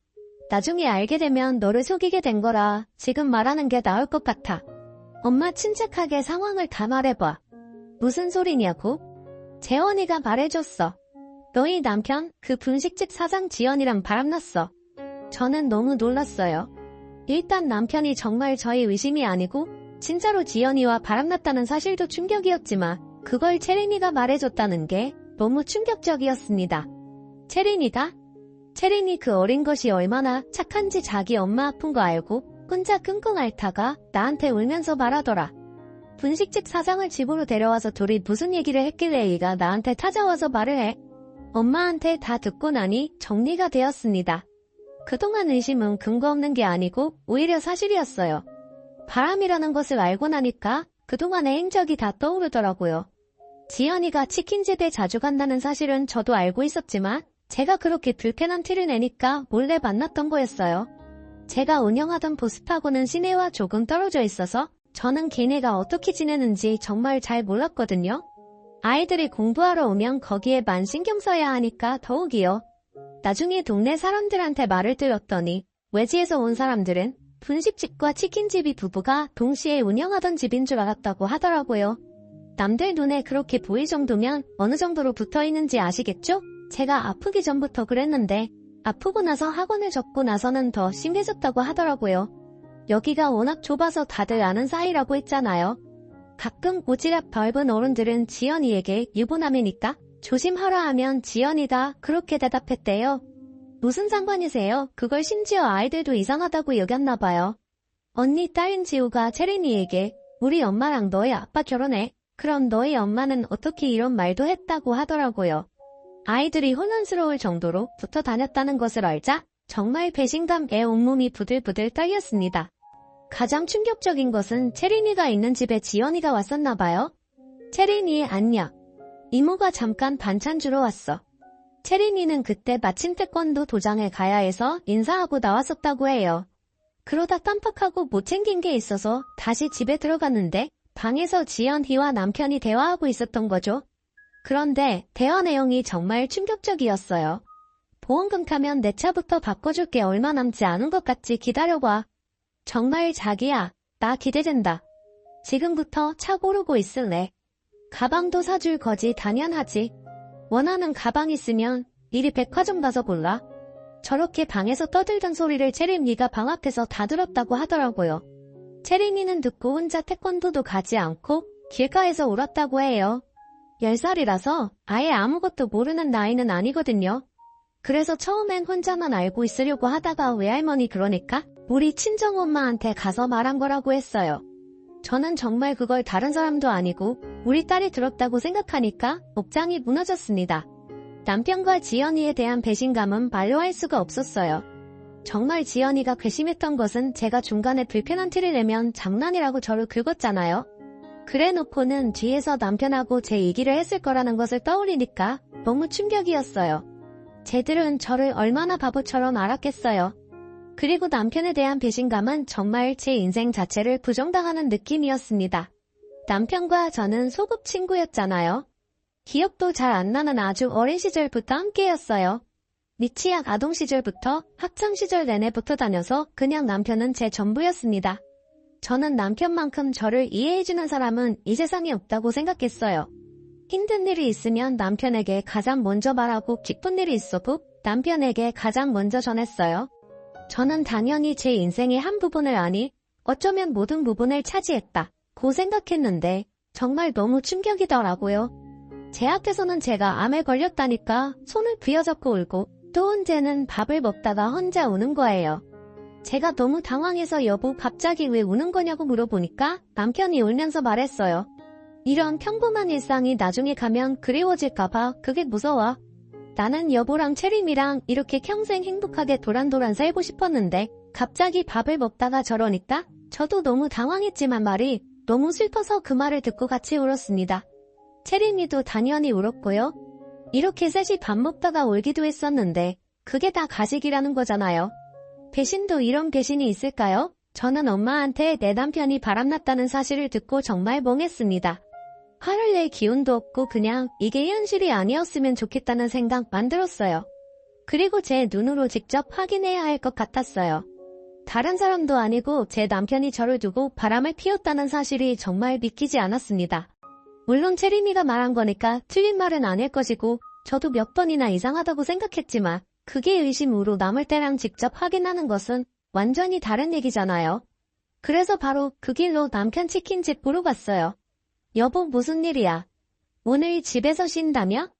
나중에 알게 되면 너를 속이게 된 거라 지금 말하는 게 나을 것 같아. 엄마 침착하게 상황을 다 말해봐. 무슨 소리냐고? 재원이가 말해줬어. 너희 남편 그 분식집 사장 지연이랑 바람났어. 저는 너무 놀랐어요. 일단 남편이 정말 저의 의심이 아니고 진짜로 지연이와 바람났다는 사실도 충격이었지만 그걸 체린이가 말해줬다는 게 너무 충격적이었습니다. 체린이가? 체린이 그 어린 것이 얼마나 착한지 자기 엄마 아픈 거 알고 혼자 끙끙 앓다가 나한테 울면서 말하더라. 분식집 사장을 집으로 데려와서 둘이 무슨 얘기를 했길래 얘가 나한테 찾아와서 말을 해. 엄마한테 다 듣고 나니 정리가 되었습니다. 그동안 의심은 근거 없는 게 아니고 오히려 사실이었어요. 바람이라는 것을 알고 나니까 그동안의 행적이 다 떠오르더라고요. 지연이가 치킨집에 자주 간다는 사실은 저도 알고 있었지만 제가 그렇게 불편한 티를 내니까 몰래 만났던 거였어요. 제가 운영하던 보습하고는 시내와 조금 떨어져 있어서 저는 걔네가 어떻게 지내는지 정말 잘 몰랐거든요. 아이들이 공부하러 오면 거기에만 신경 써야 하니까 더욱이요. 나중에 동네 사람들한테 말을 들었더니 외지에서 온 사람들은 분식집과 치킨집이 부부가 동시에 운영하던 집인 줄 알았다고 하더라고요. 남들 눈에 그렇게 보일 정도면 어느 정도로 붙어있는지 아시겠죠? 제가 아프기 전부터 그랬는데 아프고 나서 학원을 접고 나서는 더 심해졌다고 하더라고요. 여기가 워낙 좁아서 다들 아는 사이라고 했잖아요. 가끔 오지랖 넓은 어른들은 지연이에게 유부남이니까 조심하라 하면 지연이가 그렇게 대답했대요. 무슨 상관이세요? 그걸 심지어 아이들도 이상하다고 여겼나봐요. 언니 딸인 지우가 채린이에게 우리 엄마랑 너희 아빠 결혼해. 그럼 너희 엄마는 어떻게 이런 말도 했다고 하더라고요. 아이들이 혼란스러울 정도로 붙어 다녔다는 것을 알자 정말 배신감에 온몸이 부들부들 떨렸습니다. 가장 충격적인 것은 채린이가 있는 집에 지연이가 왔었나봐요. 채린이 안녕. 이모가 잠깐 반찬 주러 왔어. 채린이는 그때 마침 태권도 도장에 가야 해서 인사하고 나왔었다고 해요. 그러다 깜빡하고 못 챙긴 게 있어서 다시 집에 들어갔는데 방에서 지연이와 남편이 대화하고 있었던 거죠. 그런데 대화 내용이 정말 충격적이었어요. 보험금 타면 내 차부터 바꿔줄 게 얼마 남지 않은 것 같지 기다려봐. 정말 자기야, 나 기대된다. 지금부터 차 고르고 있을래. 가방도 사줄 거지 당연하지. 원하는 가방 있으면 이리 백화점 가서 골라. 저렇게 방에서 떠들던 소리를 채린이가 방 앞에서 다 들었다고 하더라고요. 채린이는 듣고 혼자 태권도도 가지 않고 길가에서 울었다고 해요. 10살이라서 아예 아무것도 모르는 나이는 아니거든요. 그래서 처음엔 혼자만 알고 있으려고 하다가 외할머니 그러니까 우리 친정엄마한테 가서 말한 거라고 했어요. 저는 정말 그걸 다른 사람도 아니고 우리 딸이 들었다고 생각하니까 목장이 무너졌습니다. 남편과 지연이에 대한 배신감은 말로 할 수가 없었어요. 정말 지연이가 괘씸했던 것은 제가 중간에 불편한 티를 내면 장난이라고 저를 긁었잖아요. 그래놓고는 뒤에서 남편하고 제 얘기를 했을 거라는 것을 떠올리니까 너무 충격이었어요. 쟤들은 저를 얼마나 바보처럼 알았겠어요. 그리고 남편에 대한 배신감은 정말 제 인생 자체를 부정당하는 느낌이었습니다. 남편과 저는 소꿉 친구였잖아요. 기억도 잘 안 나는 아주 어린 시절부터 함께였어요. 미취학 아동 시절부터 학창 시절 내내 붙어 다녀서 그냥 남편은 제 전부였습니다. 저는 남편만큼 저를 이해해주는 사람은 이 세상에 없다고 생각했어요. 힘든 일이 있으면 남편에게 가장 먼저 말하고 기쁜 일이 있어도 남편에게 가장 먼저 전했어요. 저는 당연히 제 인생의 한 부분을 아니 어쩌면 모든 부분을 차지했다고 생각했는데 정말 너무 충격이더라고요. 제 앞에서는 제가 암에 걸렸다니까 손을 부여잡고 울고 또 언제는 밥을 먹다가 혼자 우는 거예요. 제가 너무 당황해서 여보 갑자기 왜 우는 거냐고 물어보니까 남편이 울면서 말했어요. 이런 평범한 일상이 나중에 가면 그리워질까봐 그게 무서워. 나는 여보랑 채림이랑 이렇게 평생 행복하게 도란도란 살고 싶었는데 갑자기 밥을 먹다가 저러니까 저도 너무 당황했지만 말이 너무 슬퍼서 그 말을 듣고 같이 울었습니다. 채림이도 당연히 울었고요. 이렇게 셋이 밥 먹다가 울기도 했었는데 그게 다 가식이라는 거잖아요. 배신도 이런 배신이 있을까요? 저는 엄마한테 내 남편이 바람났다는 사실을 듣고 정말 멍했습니다. 화를 낼 기운도 없고 그냥 이게 현실이 아니었으면 좋겠다는 생각만 들었어요. 그리고 제 눈으로 직접 확인해야 할 것 같았어요. 다른 사람도 아니고 제 남편이 저를 두고 바람을 피웠다는 사실이 정말 믿기지 않았습니다. 물론 채림이가 말한 거니까 틀린 말은 아닐 것이고 저도 몇 번이나 이상하다고 생각했지만 그게 의심으로 남을 때랑 직접 확인하는 것은 완전히 다른 얘기잖아요. 그래서 바로 그 길로 남편 치킨집 보러 갔어요. 여보 무슨 일이야? 오늘 집에서 쉰다며?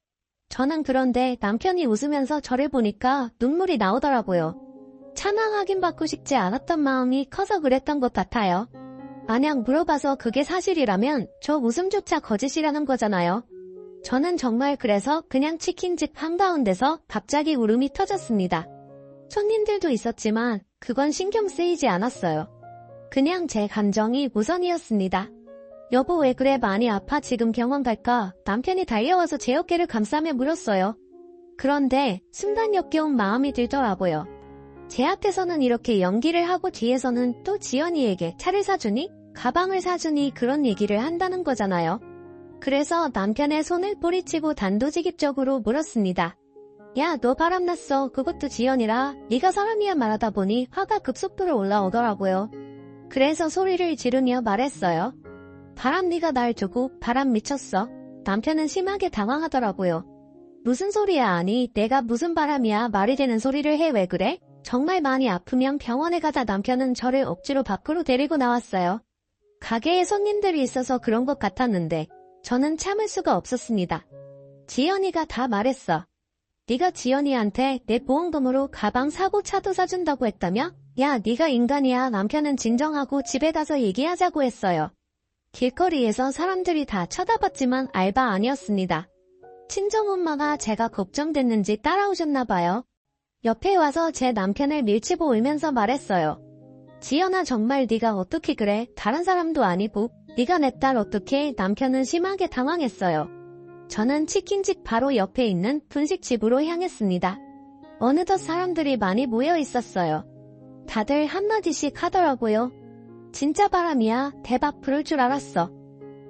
저는 그런데 남편이 웃으면서 저를 보니까 눈물이 나오더라고요. 차마 확인받고 싶지 않았던 마음이 커서 그랬던 것 같아요. 만약 물어봐서 그게 사실이라면 저 웃음조차 거짓이라는 거잖아요. 저는 정말 그래서 그냥 치킨집 한가운데서 갑자기 울음이 터졌습니다. 손님들도 있었지만 그건 신경 쓰이지 않았어요. 그냥 제 감정이 우선이었습니다. 여보 왜 그래 많이 아파 지금 병원 갈까? 남편이 달려와서 제 어깨를 감싸며 물었어요. 그런데 순간 역겨운 마음이 들더라고요. 제 앞에서는 이렇게 연기를 하고 뒤에서는 또 지연이에게 차를 사주니? 가방을 사주니 그런 얘기를 한다는 거잖아요. 그래서 남편의 손을 뿌리치고 단도직입적으로 물었습니다. 야, 너 바람났어. 그것도 지연이라. 네가 사람이야 말하다 보니 화가 급속도로 올라오더라고요. 그래서 소리를 지르며 말했어요. 바람 네가 날 두고 바람 미쳤어. 남편은 심하게 당황하더라고요. 무슨 소리야 아니 내가 무슨 바람이야 말이 되는 소리를 해 왜 그래? 정말 많이 아프면 병원에 가자 남편은 저를 억지로 밖으로 데리고 나왔어요. 가게에 손님들이 있어서 그런 것 같았는데 저는 참을 수가 없었습니다. 지연이가 다 말했어. 네가 지연이한테 내 보험금으로 가방 사고 차도 사준다고 했다며? 야 네가 인간이야. 남편은 진정하고 집에 가서 얘기하자고 했어요. 길거리에서 사람들이 다 쳐다봤지만 알바 아니었습니다. 친정엄마가 제가 걱정됐는지 따라오셨나봐요. 옆에 와서 제 남편을 밀치고 울면서 말했어요. 지연아 정말 네가 어떻게 그래? 다른 사람도 아니고 네가 내 딸 어떻게? 남편은 심하게 당황했어요. 저는 치킨집 바로 옆에 있는 분식집으로 향했습니다. 어느덧 사람들이 많이 모여 있었어요. 다들 한마디씩 하더라고요. 진짜 바람이야. 대박 부를 줄 알았어.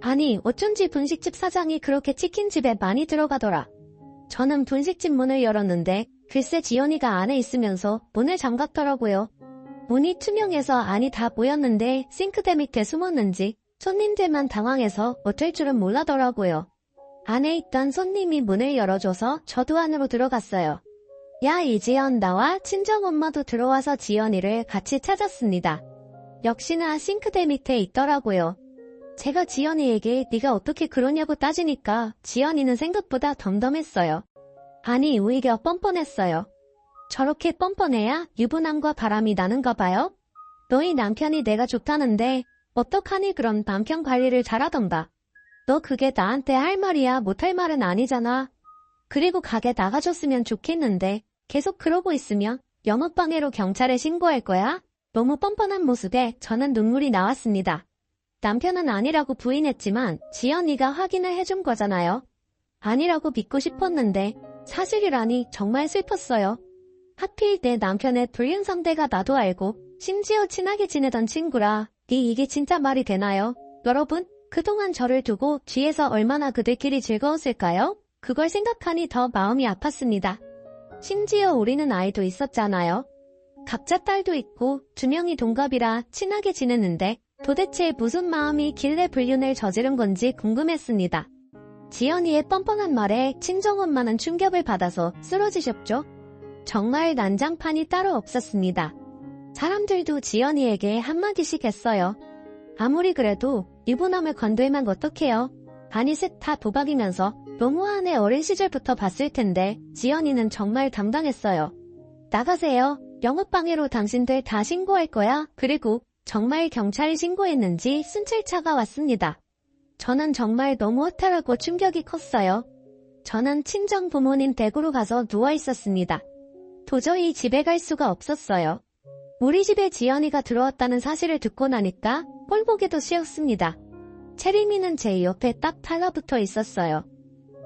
아니 어쩐지 분식집 사장이 그렇게 치킨집에 많이 들어가더라. 저는 분식집 문을 열었는데 글쎄 지연이가 안에 있으면서 문을 잠갔더라고요. 문이 투명해서 안이 다 보였는데 싱크대 밑에 숨었는지 손님들만 당황해서 어쩔 줄은 몰라더라고요. 안에 있던 손님이 문을 열어줘서 저도 안으로 들어갔어요. 야 이지연 나와 친정엄마도 들어와서 지연이를 같이 찾았습니다. 역시나 싱크대 밑에 있더라고요. 제가 지연이에게 네가 어떻게 그러냐고 따지니까 지연이는 생각보다 덤덤했어요. 아니 오히려 뻔뻔했어요. 저렇게 뻔뻔해야 유부남과 바람이 나는가 봐요? 너희 남편이 내가 좋다는데 어떡하니 그럼 남편 관리를 잘하던가. 너 그게 나한테 할 말이야 못할 말은 아니잖아. 그리고 가게 나가줬으면 좋겠는데 계속 그러고 있으면 영업방해로 경찰에 신고할 거야? 너무 뻔뻔한 모습에 저는 눈물이 나왔습니다. 남편은 아니라고 부인했지만 지연이가 확인을 해준 거잖아요. 아니라고 믿고 싶었는데 사실이라니 정말 슬펐어요. 하필 내 남편의 불륜 상대가 나도 알고 심지어 친하게 지내던 친구라 이게 진짜 말이 되나요? 여러분 그동안 저를 두고 뒤에서 얼마나 그들끼리 즐거웠을까요? 그걸 생각하니 더 마음이 아팠습니다. 심지어 우리는 아이도 있었잖아요. 각자 딸도 있고 2명이 동갑이라 친하게 지냈는데 도대체 무슨 마음이 길래 불륜을 저지른 건지 궁금했습니다. 지연이의 뻔뻔한 말에 친정엄마는 충격을 받아서 쓰러지셨죠? 정말 난장판이 따로 없었습니다. 사람들도 지연이에게 한마디씩 했어요. 아무리 그래도 유부남을 건들면 어떡해요? 아니 셋 다 도박이면서 너무하네. 어린 시절부터 봤을 텐데 지연이는 정말 당당했어요. 나가세요. 영업방해로 당신들 다 신고할 거야. 그리고 정말 경찰이 신고했는지 순찰차가 왔습니다. 저는 정말 너무 허탈하고 충격이 컸어요. 저는 친정 부모님 댁으로 가서 누워 있었습니다. 도저히 집에 갈 수가 없었어요. 우리 집에 지연이가 들어왔다는 사실을 듣고 나니까 꼴보기도 싫었습니다. 채림이는 제 옆에 딱 달라붙어 있었어요.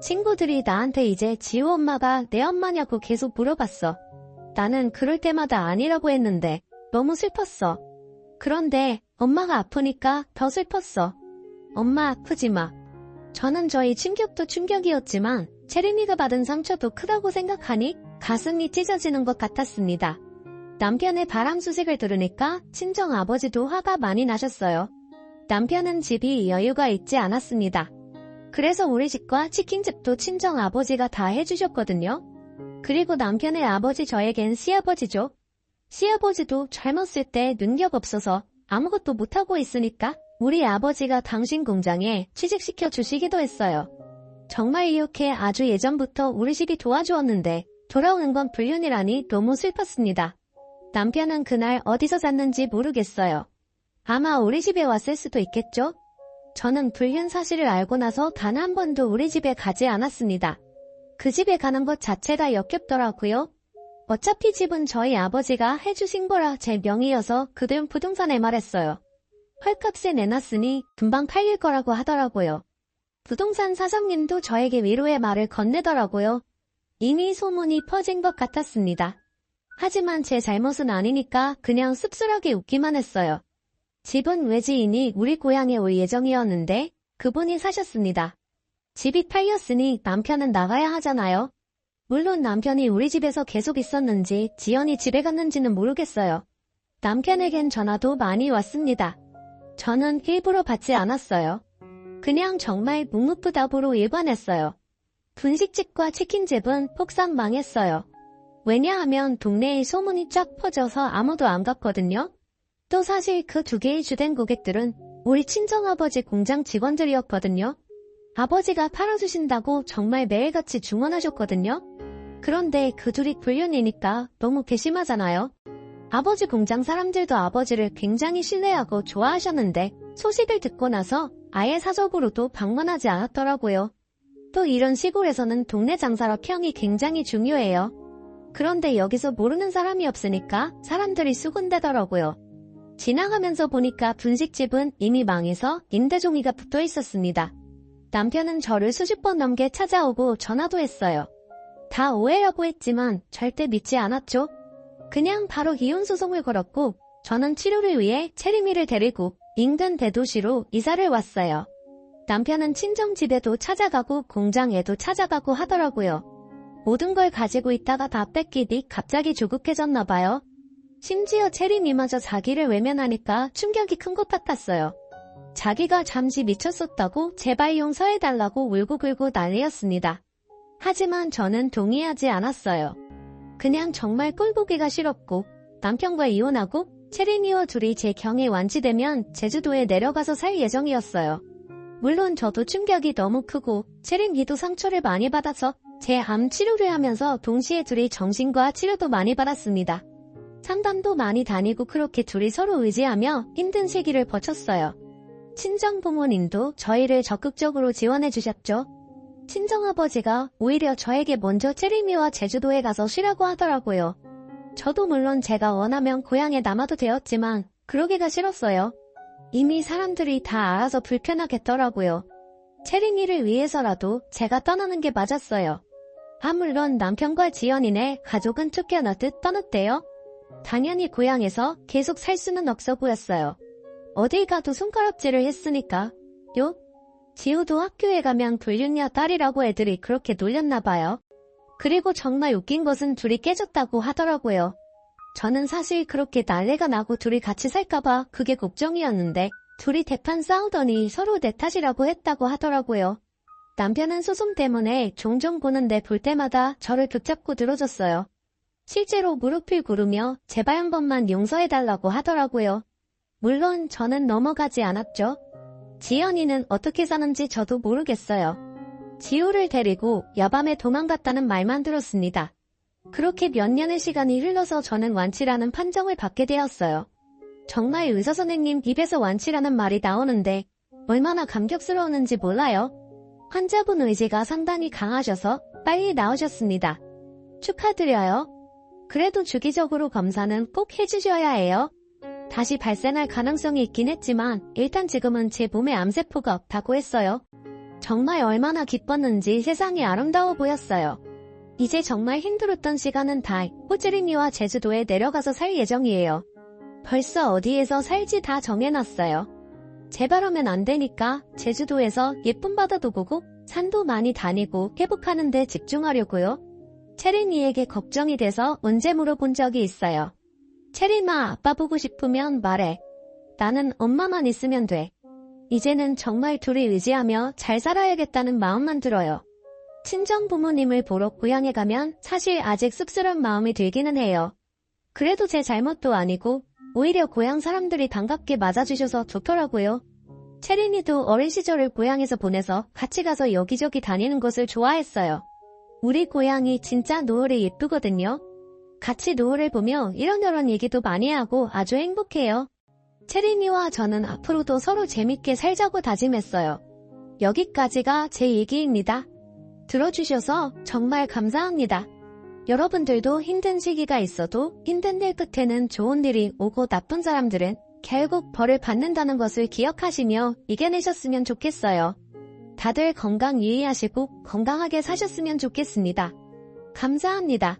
친구들이 나한테 이제 지우 엄마가 내 엄마냐고 계속 물어봤어. 나는 그럴 때마다 아니라고 했는데 너무 슬펐어. 그런데 엄마가 아프니까 더 슬펐어. 엄마 아프지 마. 저는 저희 충격도 충격이었지만 채림이가 받은 상처도 크다고 생각하니 가슴이 찢어지는 것 같았습니다. 남편의 바람 소식을 들으니까 친정 아버지도 화가 많이 나셨어요. 남편은 집이 여유가 있지 않았습니다. 그래서 우리 집과 치킨집도 친정 아버지가 다 해주셨거든요. 그리고 남편의 아버지 저에겐 시아버지죠. 시아버지도 젊었을 때 능력 없어서 아무것도 못하고 있으니까 우리 아버지가 당신 공장에 취직시켜 주시기도 했어요. 정말 이렇게 아주 예전부터 우리 집이 도와주었는데 돌아오는 건 불륜이라니 너무 슬펐습니다. 남편은 그날 어디서 잤는지 모르겠어요. 아마 우리 집에 왔을 수도 있겠죠? 저는 불륜 사실을 알고 나서 단 한 번도 우리 집에 가지 않았습니다. 그 집에 가는 것 자체가 역겹더라고요. 어차피 집은 저희 아버지가 해주신 거라 제 명의여서 그들 부동산에 말했어요. 헐값에 내놨으니 금방 팔릴 거라고 하더라고요. 부동산 사장님도 저에게 위로의 말을 건네더라고요. 이미 소문이 퍼진 것 같았습니다. 하지만 제 잘못은 아니니까 그냥 씁쓸하게 웃기만 했어요. 집은 외지인이 우리 고향에 올 예정이었는데 그분이 사셨습니다. 집이 팔렸으니 남편은 나가야 하잖아요. 물론 남편이 우리 집에서 계속 있었는지 지연이 집에 갔는지는 모르겠어요. 남편에겐 전화도 많이 왔습니다. 저는 일부러 받지 않았어요. 그냥 정말 묵묵부답으로 일관했어요. 분식집과 치킨집은 폭삭 망했어요. 왜냐하면 동네에 소문이 쫙 퍼져서 아무도 안 갔거든요. 또 사실 그 두 개의 주된 고객들은 우리 친정아버지 공장 직원들이었거든요. 아버지가 팔아주신다고 정말 매일같이 주문하셨거든요. 그런데 그 둘이 불륜이니까 너무 괘씸하잖아요. 아버지 공장 사람들도 아버지를 굉장히 신뢰하고 좋아하셨는데 소식을 듣고 나서 아예 사적으로도 방문하지 않았더라고요. 또 이런 시골에서는 동네 장사라 평이 굉장히 중요해요. 그런데 여기서 모르는 사람이 없으니까 사람들이 수군대더라고요. 지나가면서 보니까 분식집은 이미 망해서 임대종이가 붙어 있었습니다. 남편은 저를 수십 번 넘게 찾아오고 전화도 했어요. 다 오해라고 했지만 절대 믿지 않았죠. 그냥 바로 이혼 소송을 걸었고 저는 치료를 위해 체리미를 데리고 인근 대도시로 이사를 왔어요. 남편은 친정집에도 찾아가고 공장에도 찾아가고 하더라고요. 모든 걸 가지고 있다가 다 뺏기니 갑자기 조급해졌나 봐요. 심지어 체리미마저 자기를 외면하니까 충격이 큰 것 같았어요. 자기가 잠시 미쳤었다고 제발 용서해달라고 울고불고 난리였습니다. 하지만 저는 동의하지 않았어요. 그냥 정말 꼴보기가 싫었고 남편과 이혼하고 체리미와 둘이 제 경에 완치되면 제주도에 내려가서 살 예정이었어요. 물론 저도 충격이 너무 크고 체리미도 상처를 많이 받아서 제 암 치료를 하면서 동시에 둘이 정신과 치료도 많이 받았습니다. 상담도 많이 다니고 그렇게 둘이 서로 의지하며 힘든 시기를 버텼어요. 친정 부모님도 저희를 적극적으로 지원해 주셨죠. 친정아버지가 오히려 저에게 먼저 체리미와 제주도에 가서 쉬라고 하더라고요. 저도 물론 제가 원하면 고향에 남아도 되었지만 그러기가 싫었어요. 이미 사람들이 다 알아서 불편하겠더라고요. 체리미를 위해서라도 제가 떠나는 게 맞았어요. 물론 남편과 지연이네 가족은 쫓겨나듯 떠났대요. 당연히 고향에서 계속 살 수는 없어 보였어요. 어딜 가도 손가락질을 했으니까. 요? 지우도 학교에 가면 불륜녀 딸이라고 애들이 그렇게 놀렸나 봐요. 그리고 정말 웃긴 것은 둘이 깨졌다고 하더라고요. 저는 사실 그렇게 난리가 나고 둘이 같이 살까봐 그게 걱정이었는데 둘이 대판 싸우더니 서로 내 탓이라고 했다고 하더라고요. 남편은 소송 때문에 종종 보는데 볼 때마다 저를 붙잡고 들어줬어요. 실제로 무릎을 꿇으며 제발 한 번만 용서해달라고 하더라고요. 물론 저는 넘어가지 않았죠. 지연이는 어떻게 사는지 저도 모르겠어요. 지우를 데리고 야밤에 도망갔다는 말만 들었습니다. 그렇게 몇 년의 시간이 흘러서 저는 완치라는 판정을 받게 되었어요. 정말 의사 선생님 입에서 완치라는 말이 나오는데 얼마나 감격스러웠는지 몰라요. 환자분 의지가 상당히 강하셔서 빨리 나으셨습니다. 축하드려요. 그래도 주기적으로 검사는 꼭 해주셔야 해요. 다시 발생할 가능성이 있긴 했지만 일단 지금은 제 몸에 암세포가 없다고 했어요. 정말 얼마나 기뻤는지 세상이 아름다워 보였어요. 이제 정말 힘들었던 시간은 다 호주리미와 제주도에 내려가서 살 예정이에요. 벌써 어디에서 살지 다 정해놨어요. 제발 오면 안 되니까 제주도에서 예쁜 바다도 보고 산도 많이 다니고 회복하는 데 집중하려고요. 체린이에게 걱정이 돼서 언제 물어본 적이 있어요. 체린아, 아빠 보고 싶으면 말해. 나는 엄마만 있으면 돼. 이제는 정말 둘이 의지하며 잘 살아야겠다는 마음만 들어요. 친정 부모님을 보러 고향에 가면 사실 아직 씁쓸한 마음이 들기는 해요. 그래도 제 잘못도 아니고 오히려 고향 사람들이 반갑게 맞아주셔서 좋더라고요. 체린이도 어린 시절을 고향에서 보내서 같이 가서 여기저기 다니는 것을 좋아했어요. 우리 고향이 진짜 노을이 예쁘거든요. 같이 노을을 보며 이런저런 얘기도 많이 하고 아주 행복해요. 체린이와 저는 앞으로도 서로 재밌게 살자고 다짐했어요. 여기까지가 제 얘기입니다. 들어주셔서 정말 감사합니다. 여러분들도 힘든 시기가 있어도 힘든 일 끝에는 좋은 일이 오고 나쁜 사람들은 결국 벌을 받는다는 것을 기억하시며 이겨내셨으면 좋겠어요. 다들 건강 유의하시고 건강하게 사셨으면 좋겠습니다. 감사합니다.